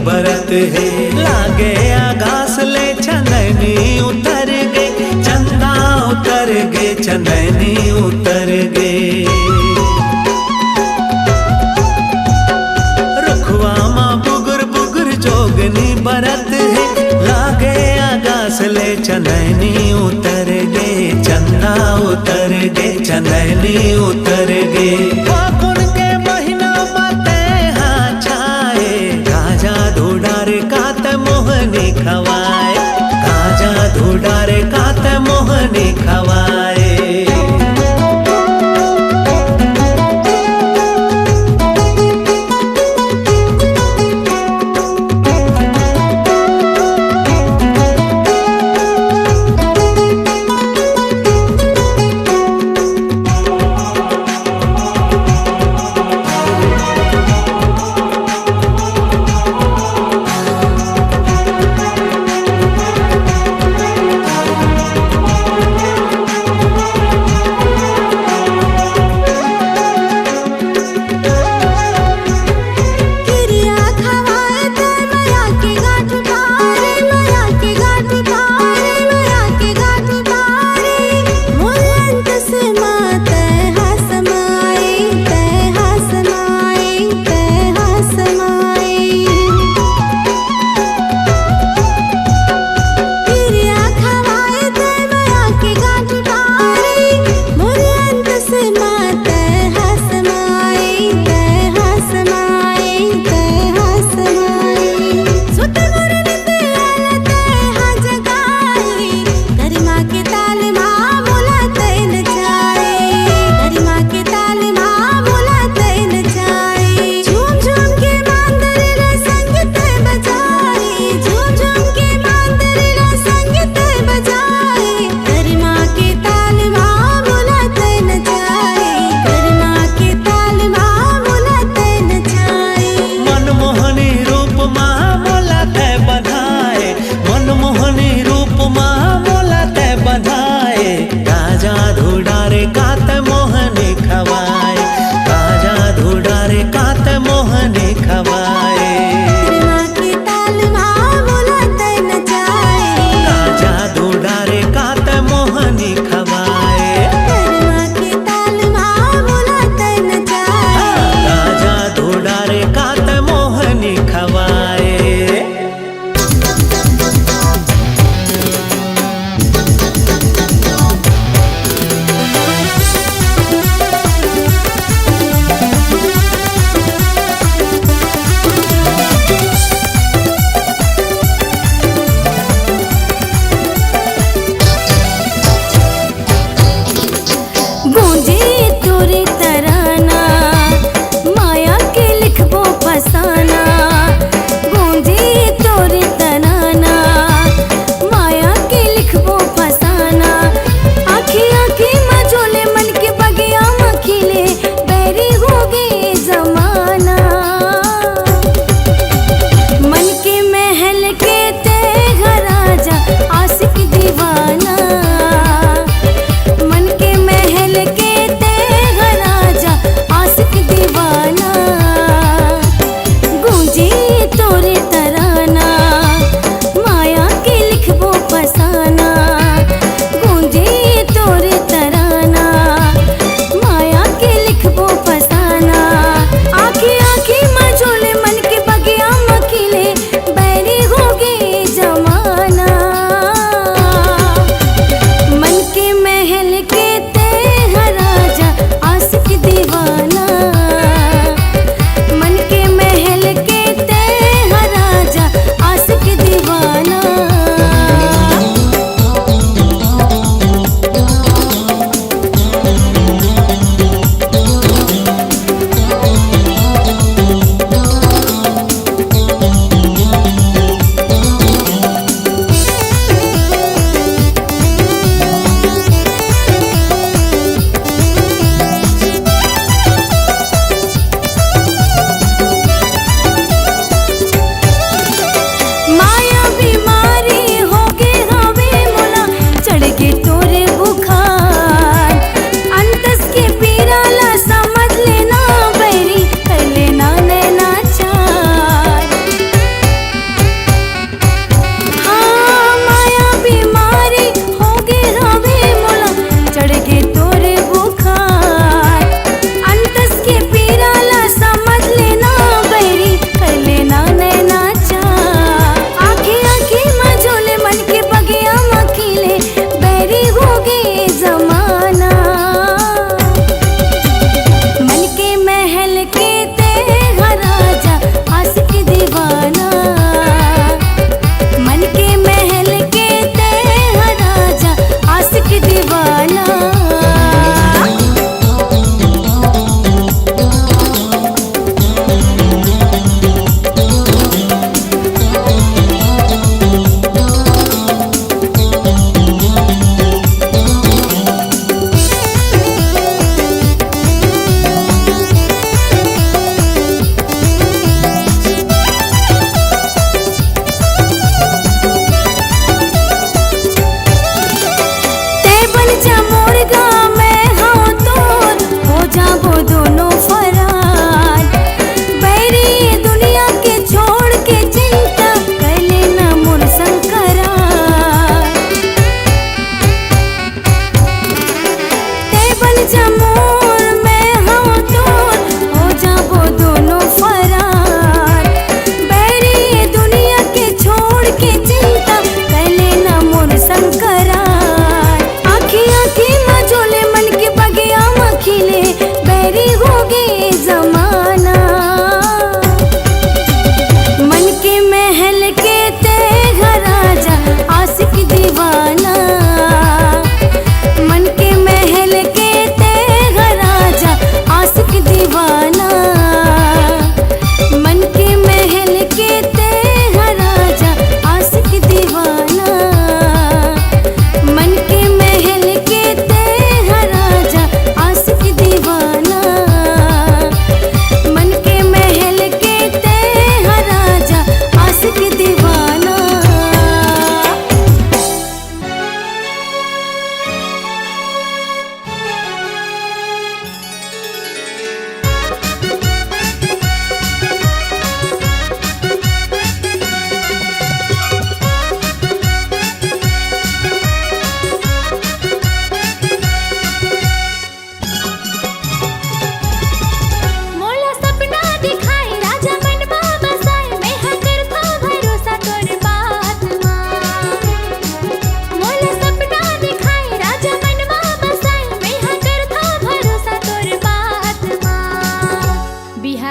बरत है। लागे आगास ले चंदनी उतर गे, चंदा उतर गे, चंदनी उतर गे। रुखवा माँ बुगर बुगर जोगनी बरत है। लागे आगास ले चंदनी उतर गे, चंदा उतर गे, चंदनी उतर गे। फागुन के महीना बाते हाँ छाए, काजा धुडार कात मोहनी खवाए, काजा धुडार कात मोहनी खवाए।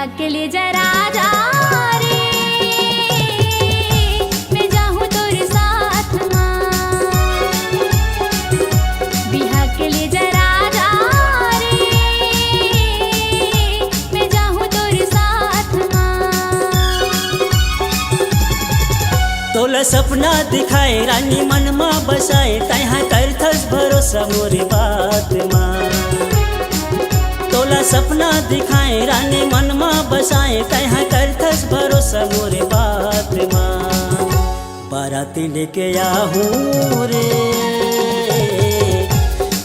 बिहार के लिए जरा जा रे, मैं जाऊँ तोरे साथ माँ। बिहार के लिए जरा जा रे, मैं जाऊँ तोरे साथ माँ। तोला सपना दिखाए रानी मन मा बसाए, तहाँ करथस भरोसा मोरे बात माँ। तोला सपना दिखाए रानी मन मा बसाए, तहाँ करथस भरोसा मोरे बात माँ। बाराती लेके आहूँ रे,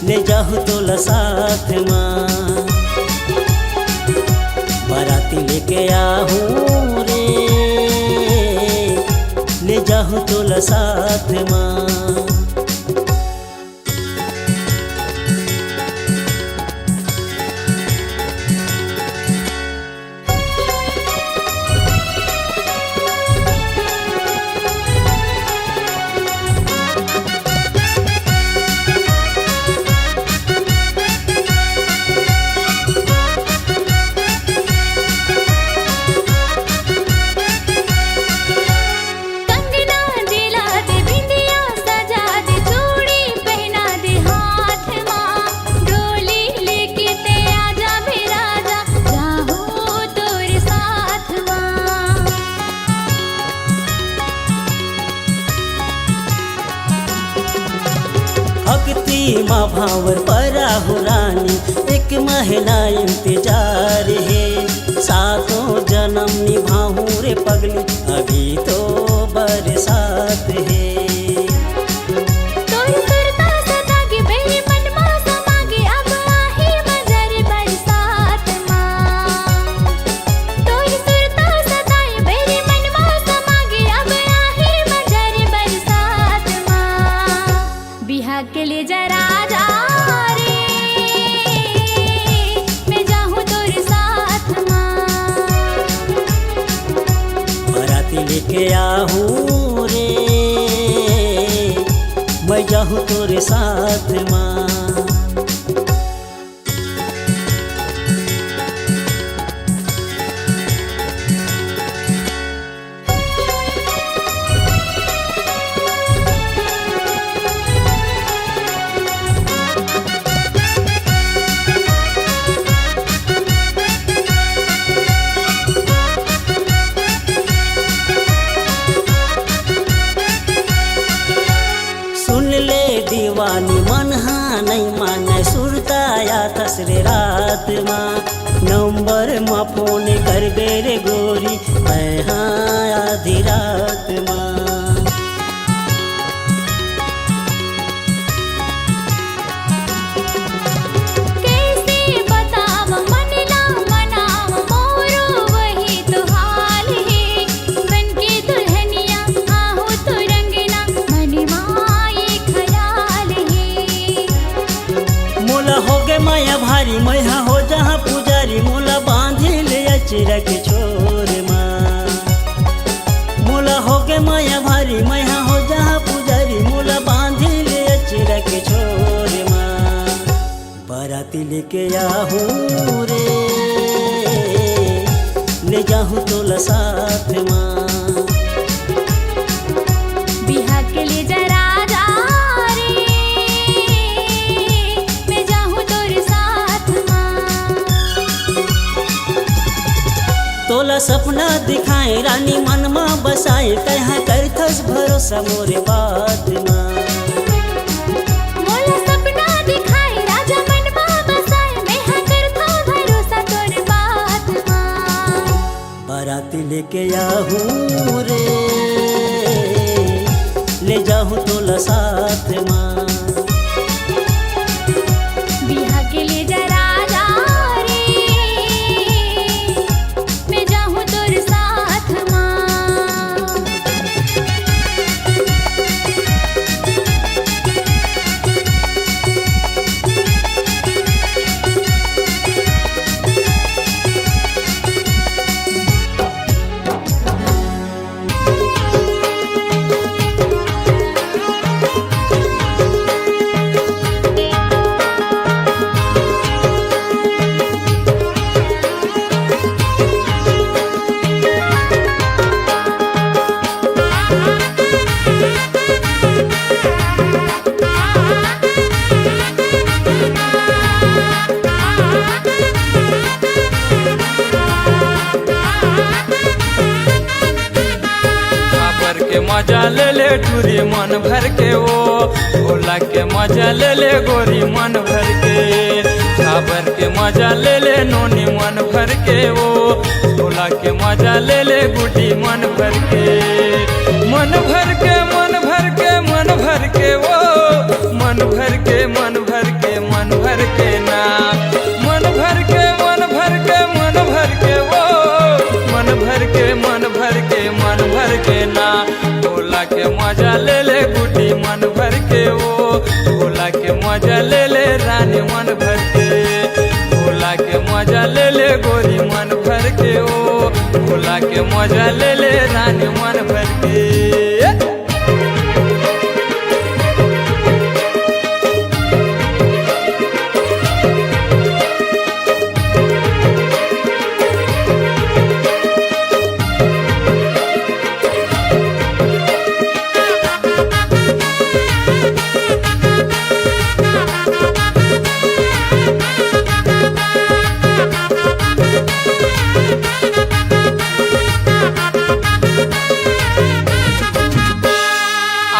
ले जाहूँ तोला साथ माँ। बाराती लेके आहूँ रे, ले जाहूँ तोला साथ माँ। भक्ति माँ भावर परा हो रानी, एक महीना इंतजार है। सातों जन्म निभाऊं रे पगली, अभी तो बरसात है। बिहार के लिए जरा जा रे, मैं जाऊँ तोरे साथ माँ। बाराती लेके आहूँ रे, मैं जाऊँ तोरे साथ माँ। दीवानी मन हाँ नहीं माने, सुरताया तसरे रात माँ। नंबर माँ फोन कर दे रे गोरी, मैं हाँ आधी रात माँ। माया भारी मैहा हो जहाँ पुजारी, मोला बांधे ले अचरा के छोर माँ। मोला हो गे माया भारी मैहा हो जहाँ पुजारी, मोला बांधे ले अचरा के छोर माँ। बाराती लेके आहूँ रे, ले जाहूँ तोला साथ माँ। बिहार के लिए जरा जा रे, मैं जाऊँ तोरे साथ माँ। तोला सपना दिखाए रानी मन मा बसाए, तहाँ करथस भरोसा मोरे बात माँ। मोला सपना दिखाए राजा मन मा बसाए, मैं हाँ करथो भरोसा तोरे बात माँ। बाराती लेके आहूँ रे, ले जाहूँ तोला साथ माँ। बिहार के लिए जरा जा रे, मैं जाऊँ तोरे साथ माँ। के मजा ले ले टूरी मन भर के वो, भोला के मजा ले ले गोरी मन भर के, छाबर के मजा ले ले नोनी मन भर के वो, भोला के मजा ले ले गुड्डी मन भर के, मन भर के मन भर के मन भर के वो, मन भर के मन भर के मन भर के ना, मन भर के मन भर के मन भर के वो, मन भर के मन भर के मन भर के ना, भोला के मजा ले ले गुड्डी मन भर के वो, भोला के मजा ले ले रानी मन भर के, भोला के मजा ले ले गोरी मन भर के वो, भोला के मजा ले ले रानी मन भर के।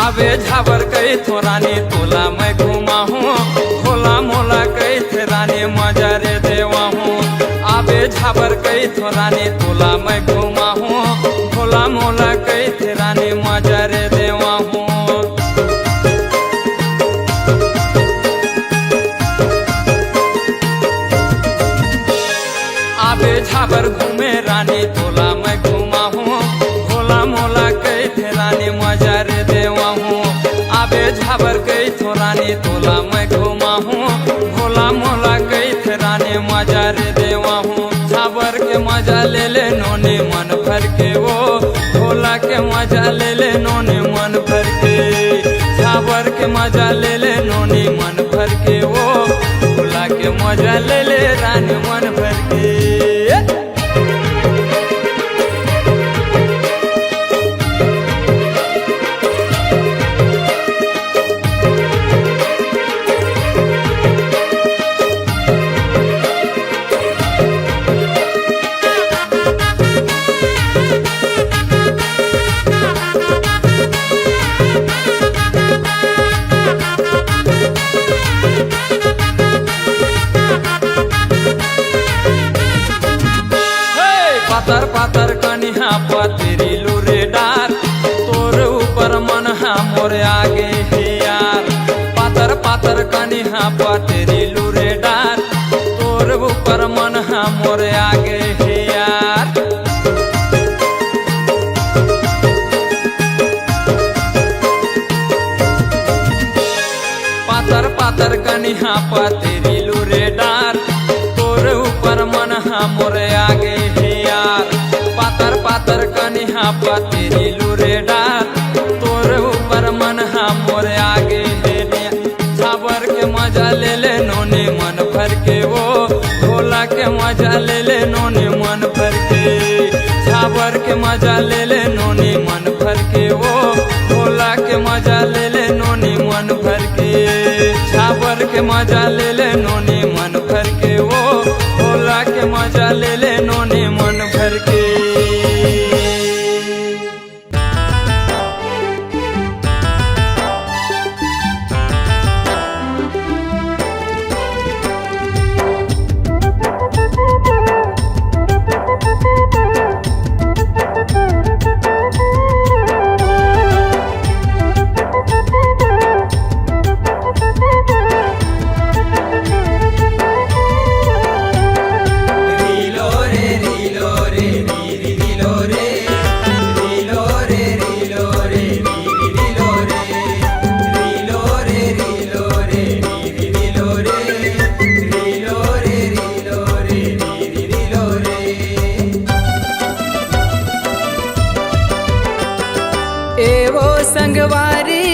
आवे झाबर कई थो रानी तोला मैं घुमा हूँ, होला मोला कई थे रानी मजा रे देवा हूँ, आवे झाबर कई थो रानी तोला मैं घुमा हूँ, होला मोला कई थे रानी मजा रे देवा हूँ। आवे झाबर घूमे रानी तोला मैं घुमा हूँ, होला मोला कई थे रानी मजा रे देवा हूँ, आवे झाबर कई थो रानी तोला मैं घुमा हूँ, भोला मोला कई थे रानी मजा रे देवा हूँ, झाबर के मजा ले ले नोने मन भर के वो, भोला के मजा ले ले नोने मन भर के, झाबर के मजा ले ले नोने मन भर के वो, भोला के मजा ले ले रानी मन भर के। पातर पातर कनिहा पतरी लूरे डार, तोर ऊपर मन हा मोर आगे हे यार, पातर पातर कनिहा पतरी लूरे डार, तोर ऊपर मन हा मोर आगे हे यार। पातर पातर कनिहा पतरी लूरे डार, तोर ऊपर मन हा मोर आगे हे यार, पातर पातर कनिहा पतरी लूरे डार, तोर ऊपर मन हा मोर आगे हे झाबर के मजा ले ले नोने मन भर के वो, भोला के मजा ले ले नोने मन भर के, झाबर के मजा ले ले नोने मन भर के वो, भोला के मजा ले ले नोने मन भर के, झाबर के मजा ले ले नोने मन भर के वो, भोला के मजा ले ले नोने मन भर के। एवो संगवारी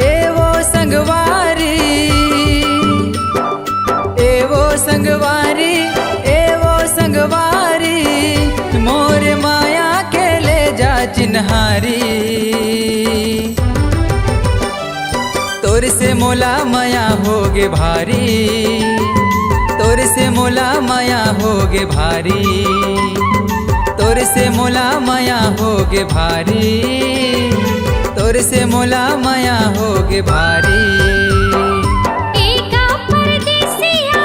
एवो संगवारी एवो संगवारी एवो संगवारी, मोर माया के ले जा चिन्हारी, तोर से मोला माया होगे भारी, तोर से मोला माया होगे भारी, तोर से मोला माया होगे भारी, तोर से मोला माया होगे भारी। एका परदेसिया,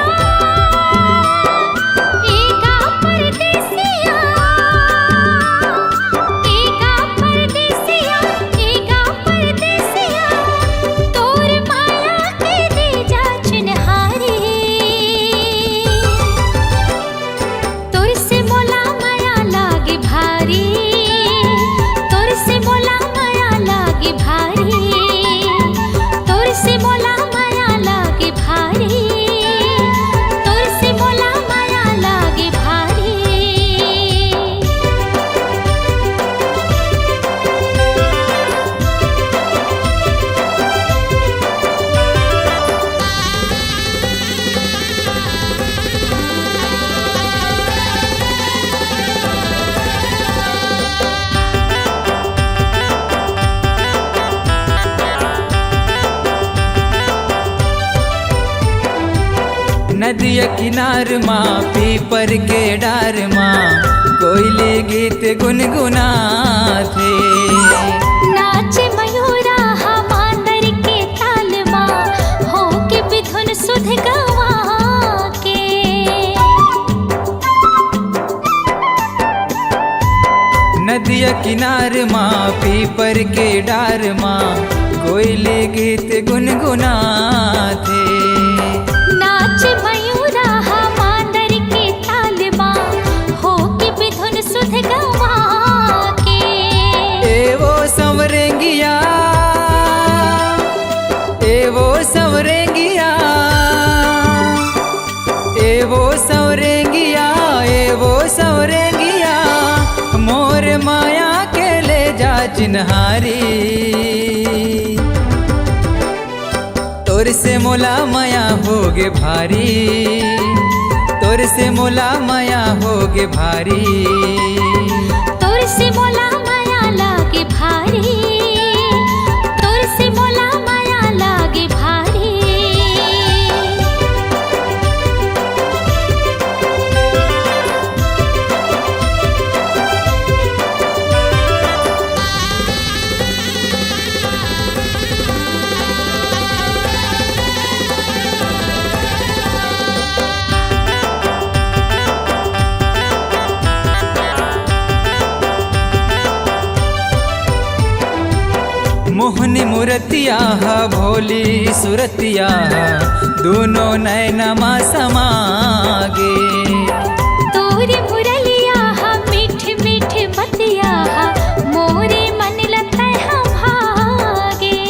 एका परदेसिया, एका परदेसिया, एका परदेसिया, तोर माया के दे जा चिन्हारी। तोर से मोला माया लागे भारी, तोर से मोला माया लागे भारी, तोर से मोला माया लागे भारी, तोर से मोला माया लागे भारी। नदिया किनार माँ पीपर के डार माँ कोयले गीत गुनगुना थे। नाच मयूरा हमांदर के ताल माँ हो के बिधुन सुध गवा के। नदिया किनार माँ पीपर के डार माँ कोयले गीत गुनगुना थे। नाच मयूरा हमांदर के ताल माँ हो के बिधुन सुध गवा के। ए वो संवरेंगिया, ए वो संवरेंगिया, ए वो संवरेंगिया, ए वो संवरेंगिया, मोर माया के ले जा चिन्हारी। तोर से मोला माया होगे भारी, तोर से मोला माया होगे भारी। तोर से मोला माया लागे भारी, तोर से मोला माया लागे भारी। मोहनी मूर्तिया भोली सुरतिया दोनों नैनमा समागे। तोरे मुरलिया मीठ मीठ बतिया मोरे मन लता हम भागे।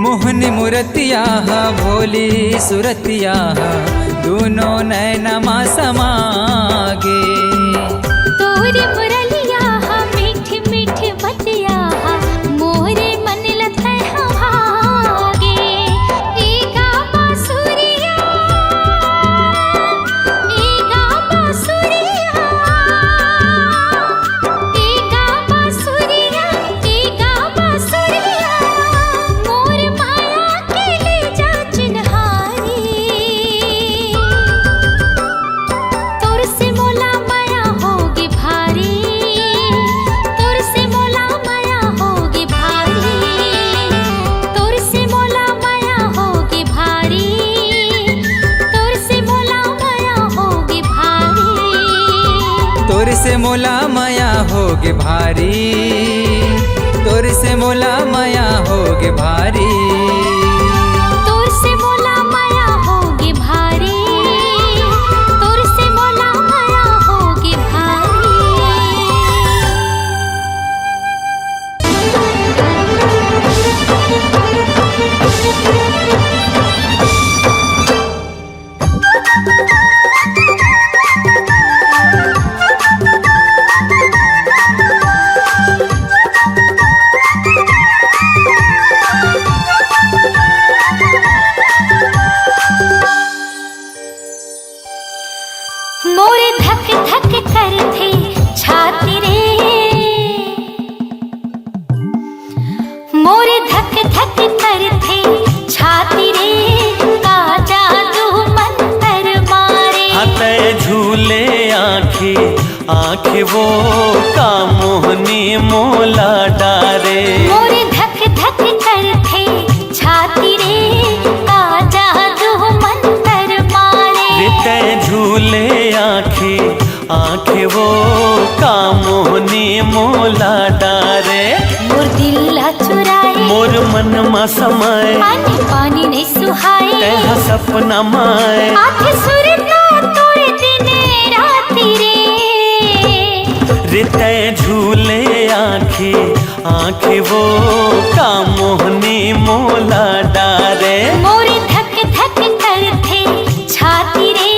मोहनी मूर्तिया भोली सुरतिया दोनों नैनमा समागे। तोरे मुरलिया मीठ मीठ बतिया मोरे मन लता हम भागे। एगा बांसुरिया, एगा बांसुरिया, एगा बांसुरिया, एगा बांसुरिया, मोर माया के ले जा चिन्हारी। तोर से मोला माया होगी भारी, तोर से मोला माया होगी भारी, तोर से मोला माया होगी भारी, तोर से मोला माया होगी भारी। तोर से मोला माया होगे भारी, तोर से मोला माया होगे भारी। तोर से मोला माया होगी भारी, तोर से मोला माया होगी भारी। आँख वो का मोहनी मोला डारे। मोरे धक धक करथे छाती रे का जादू मंतर मारे। रिते झूले आँखे आँख वो का मोहनी मोला डारे। मोर दिल चुराए मोर मन मा समाए पानी पानी नहीं सुहाए। तेहा सपना माए आँख सुरता तोरे दिन राती रे। रिते झूले आँखे आँख वो का मोहनी मोला डारे। मोरे धक धक करथे छाती रे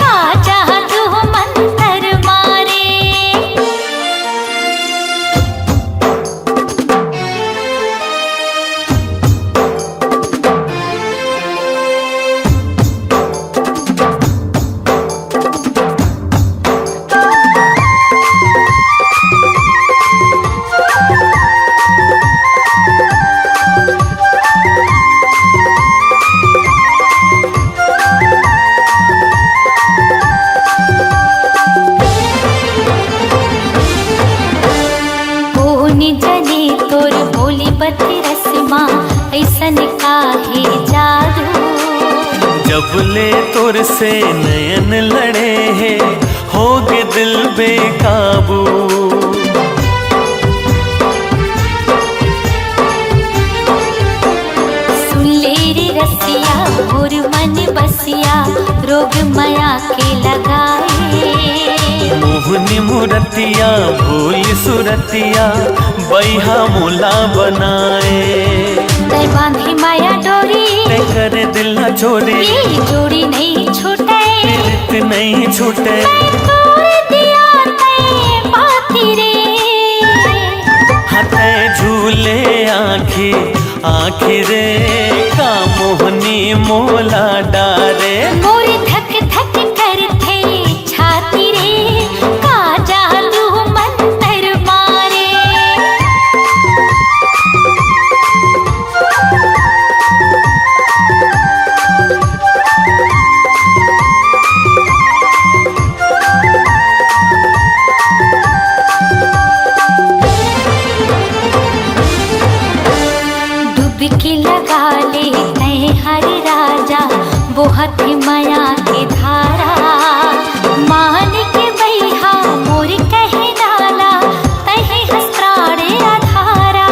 का जादू मंतर मारे। कोनी जने तोर बोली बती रस्मा ऐसन काहे जादू। जब ले तोर से नयन लड़े हैं होगे दिल बेकाबू। सुन ले रे रसिया मोर मन बसिया रोग माया के लगाए। मोहनी मूरतिया भूल सुरतिया बैहा मोला बनाए। तै बांधी माया डोरी ते करे दिल न छोड़े ये जोड़ी नहीं छूटे। रित नहीं छूटे मैं तोड़ दिया तै बाती रे। हते झूले आँखी आँखी रे का मोहनी मोला डारे। मोरे धक धक करथे छाती रे का जादू मंतर मारे। डुबकी लगा ले तय हर राजा बहुत माया के धारा। मान के बैहा मोर कहे डाला तहे हस्त्राणे आधारा।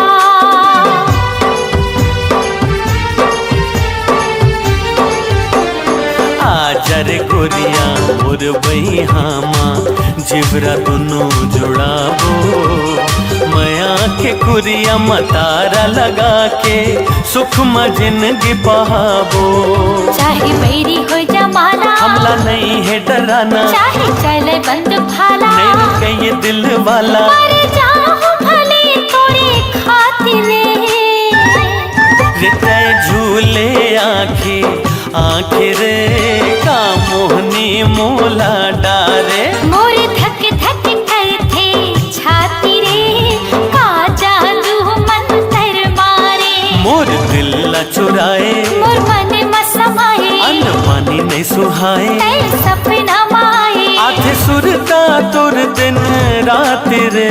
आजर गोरिया मोर बहिहामा जिबरा दोनों जुड़ाबो। मया के कुरिया मतारा लगा के सुख में जिंदगी बहाबो। चाहे बैरी हो जमाना हमला नहीं है डराना चाहे चले बंद भाला। नहीं रुके ये दिल वाला मर जाऊं भले तोरे खातिर। रिते झूले आँखी आँखी रे का मोहनी मोला डारे। मोरे धक धक करथे छाती रे का जादू मंतर मारे। मोर दिल न चुराए मोर मन मसमाए अन्न पानी नहीं सुहाए। तै सपना माए आधे सुरता तुर दिन रात रे।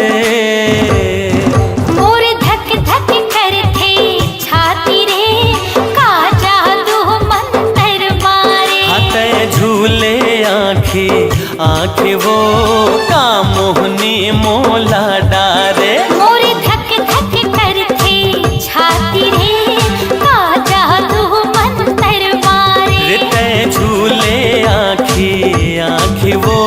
मोरे धक धक करथे छाती रे का जादू मंतर मारे। हते झूले आँखी आँखी वो का मोहनी मोला डारे। मोरे धक धक करथे छाती रे का जादू मंतर मारे। रिते झूले आँखी आँखी वो